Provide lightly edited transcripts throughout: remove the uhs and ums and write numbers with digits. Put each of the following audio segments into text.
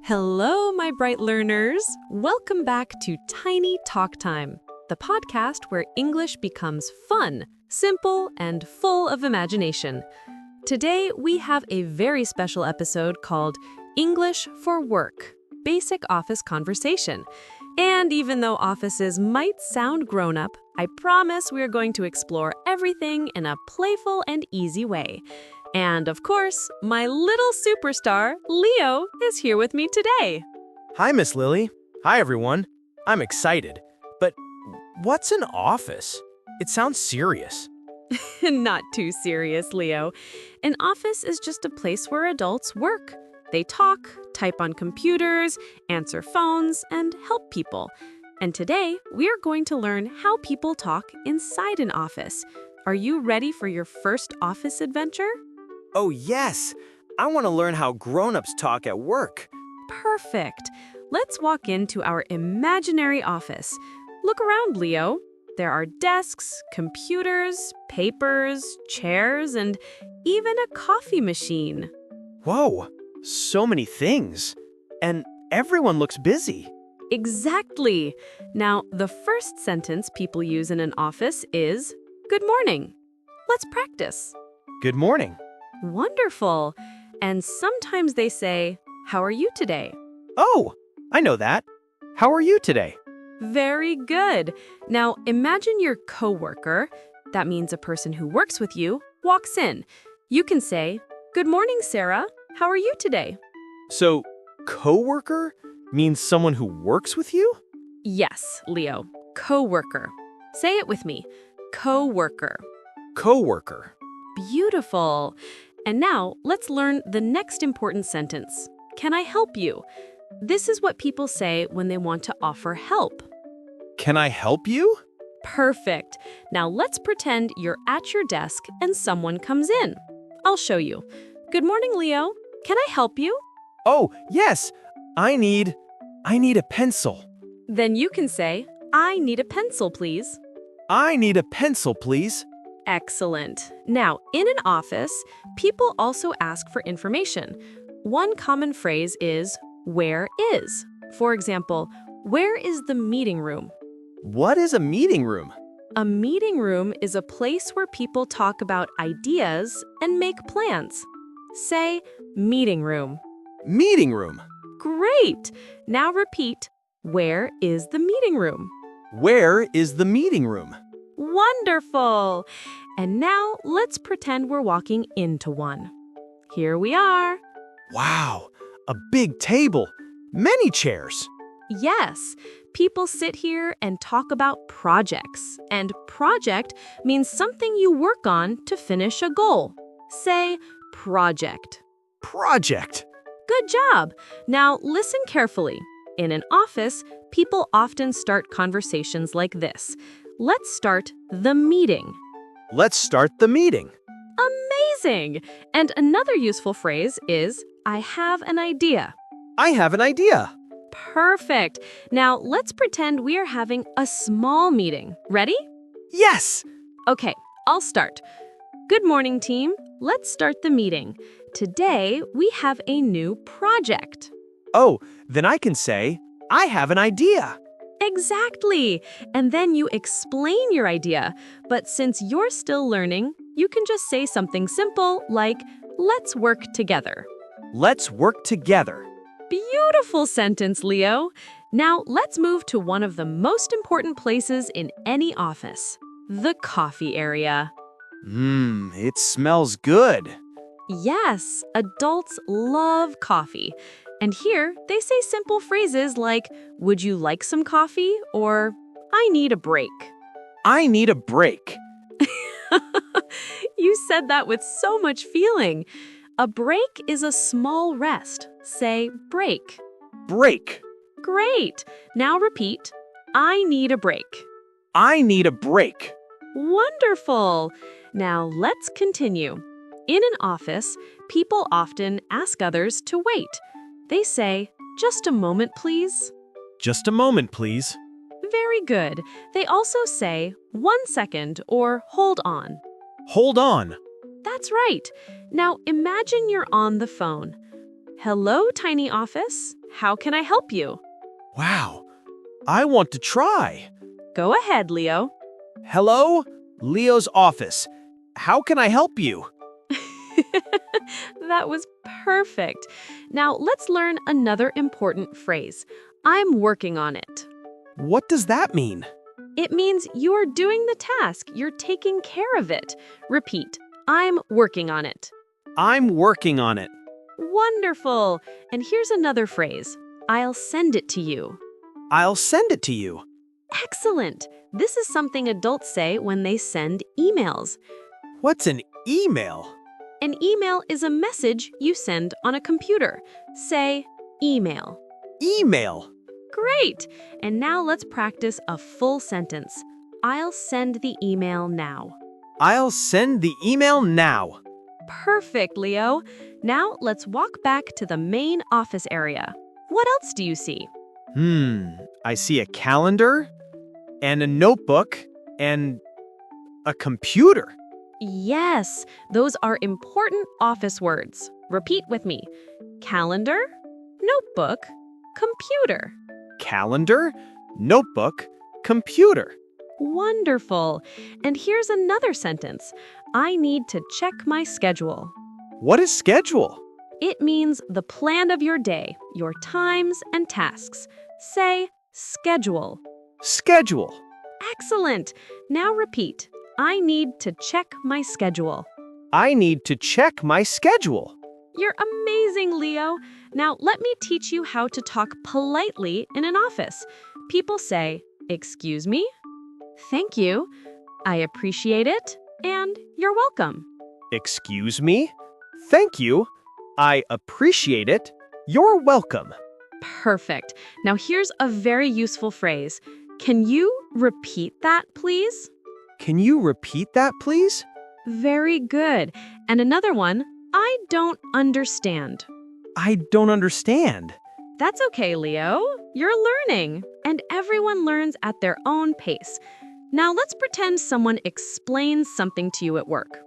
Hello, my bright learners. Welcome back to Tiny Talk Time, the podcast where English becomes fun, simple, and full of imagination. Today, we have a very special episode called English for Work, Basic Office Conversation. And even though offices might sound grown-up, I promise we are going to explore everything in a playful and easy way. And of course, my little superstar, Leo, is here with me today. Hi, Miss Lily. Hi, everyone. I'm excited. But what's an office? It sounds serious. Not too serious, Leo. An office is just a place where adults work. They talk, type on computers, answer phones, and help people. And today, we are going to learn how people talk inside an office. Are you ready for your first office adventure? Oh, yes. I want to learn how grown-ups talk at work. Perfect. Let's walk into our imaginary office. Look around, Leo. There are desks, computers, papers, chairs, and even a coffee machine. Whoa, so many things. And everyone looks busy. Exactly. Now, the first sentence people use in an office is, "Good morning." Let's practice. Good morning. Wonderful. And sometimes they say, "How are you today?" Oh, I know that. How are you today? Very good. Now, imagine your coworker, that means a person who works with you, walks in. You can say, "Good morning, Sarah. How are you today?" So, coworker means someone who works with you? Yes, Leo, coworker. Say it with me, coworker. Coworker. Beautiful. And now, let's learn the next important sentence. Can I help you? This is what people say when they want to offer help. Can I help you? Perfect. Now let's pretend you're at your desk and someone comes in. I'll show you. Good morning, Leo. Can I help you? Oh, yes. I need a pencil. Then you can say, "I need a pencil, please." I need a pencil, please. Excellent. Now, in an office, people also ask for information. One common phrase is, "Where is?" For example, "Where is the meeting room?" What is a meeting room? A meeting room is a place where people talk about ideas and make plans. Say, meeting room. Meeting room. Great! Now repeat, "Where is the meeting room?" Where is the meeting room? Wonderful! And now let's pretend we're walking into one. Here we are. Wow, a big table, many chairs. Yes, people sit here and talk about projects. And project means something you work on to finish a goal. Say, project. Project. Good job! Now listen carefully. In an office, people often start conversations like this. Let's start the meeting. Let's start the meeting. Amazing! And another useful phrase is, "I have an idea." I have an idea. Perfect. Now let's pretend we are having a small meeting. Ready? Yes. Okay, I'll start. Good morning, team. Let's start the meeting. Today, we have a new project. Oh, then I can say, I have an idea. Exactly. And then you explain your idea. But since you're still learning, you can just say something simple like, "Let's work together." Let's work together. Beautiful sentence, Leo. Now let's move to one of the most important places in any office, the coffee area. It smells good. Yes, adults love coffee. And here, they say simple phrases like, "Would you like some coffee?" or "I need a break." I need a break. You said that with so much feeling. A break is a small rest. Say, break. Break. Great. Now repeat, "I need a break." I need a break. Wonderful. Now let's continue. In an office, people often ask others to wait. They say, "Just a moment, please." Just a moment, please. Very good. They also say, "1 second" or "Hold on." Hold on. That's right. Now imagine you're on the phone. "Hello, tiny office. how can I help you? Wow, I want to try. Go ahead, Leo. Hello, Leo's office. How can I help you? That was perfect. Now let's learn another important phrase. I'm working on it. What does that mean? It means you're doing the task. You're taking care of it. Repeat, I'm working on it. I'm working on it. Wonderful. And here's another phrase. I'll send it to you. I'll send it to you. Excellent. This is something adults say when they send emails. What's an email? An email is a message you send on a computer. Say, email. Email. Great! And now let's practice a full sentence. I'll send the email now. I'll send the email now. Perfect, Leo. Now let's walk back to the main office area. What else do you see? I see a calendar and a notebook and a computer. Yes, those are important office words. Repeat with me. Calendar, notebook, computer. Calendar, notebook, computer. Wonderful. And here's another sentence. I need to check my schedule. What is schedule? It means the plan of your day, your times and tasks. Say, schedule. Schedule. Excellent. Now repeat. I need to check my schedule. I need to check my schedule. You're amazing, Leo. Now let me teach you how to talk politely in an office. People say, excuse me, thank you, I appreciate it, and you're welcome. Excuse me? Thank you. I appreciate it. You're welcome. Perfect. Now here's a very useful phrase. Can you repeat that, please? Can you repeat that, please? Very good. And another one, I don't understand. I don't understand. That's okay, Leo. You're learning, and everyone learns at their own pace. Now let's pretend someone explains something to you at work.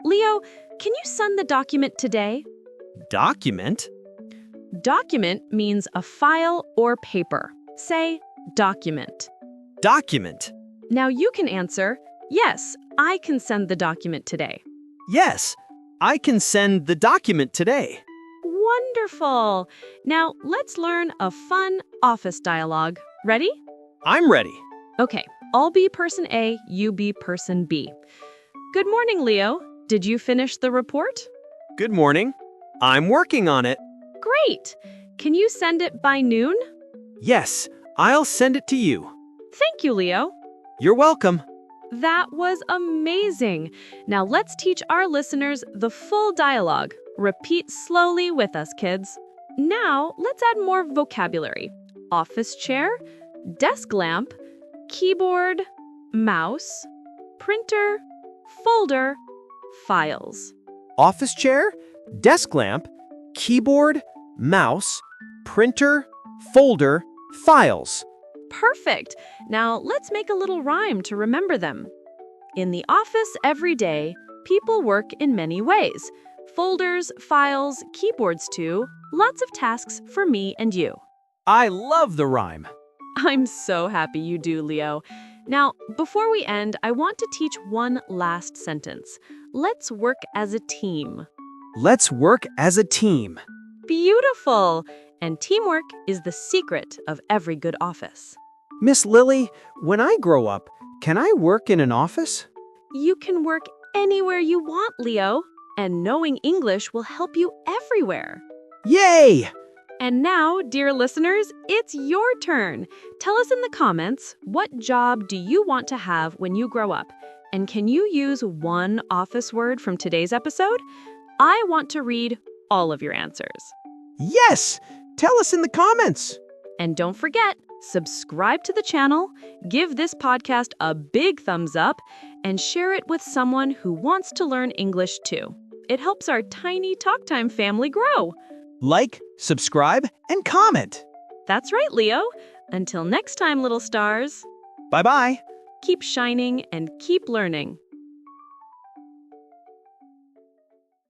Leo, can you send the document today? Document? Document means a file or paper. Say, document. Document. Now you can answer, yes, I can send the document today. Yes, I can send the document today. Wonderful. Now let's learn a fun office dialogue. Ready? I'm ready. Okay, I'll be person A, you be person B. Good morning, Leo. Did you finish the report? Good morning. I'm working on it. Great. Can you send it by noon? Yes, I'll send it to you. Thank you, Leo. You're welcome. That was amazing. Now let's teach our listeners the full dialogue. Repeat slowly with us, kids. Now let's add more vocabulary. Office chair, desk lamp, keyboard, mouse, printer, folder, files. Office chair, desk lamp, keyboard, mouse, printer, folder, files. Perfect. Now let's make a little rhyme to remember them. In the office every day, people work in many ways. Folders, files, keyboards too. Lots of tasks for me and you. I love the rhyme. I'm so happy you do, Leo. Now, before we end, I want to teach one last sentence. Let's work as a team. Let's work as a team. Beautiful! And teamwork is the secret of every good office. Miss Lily, when I grow up, can I work in an office? You can work anywhere you want, Leo. And knowing English will help you everywhere. Yay! And now, dear listeners, it's your turn. Tell us in the comments, what job do you want to have when you grow up? And can you use one office word from today's episode? I want to read all of your answers. Yes! Tell us in the comments. And don't forget, subscribe to the channel, give this podcast a big thumbs up, and share it with someone who wants to learn English too. It helps our tiny Talk Time family grow. Like, subscribe, and comment. That's right, Leo. Until next time, little stars. Bye-bye. Keep shining and keep learning.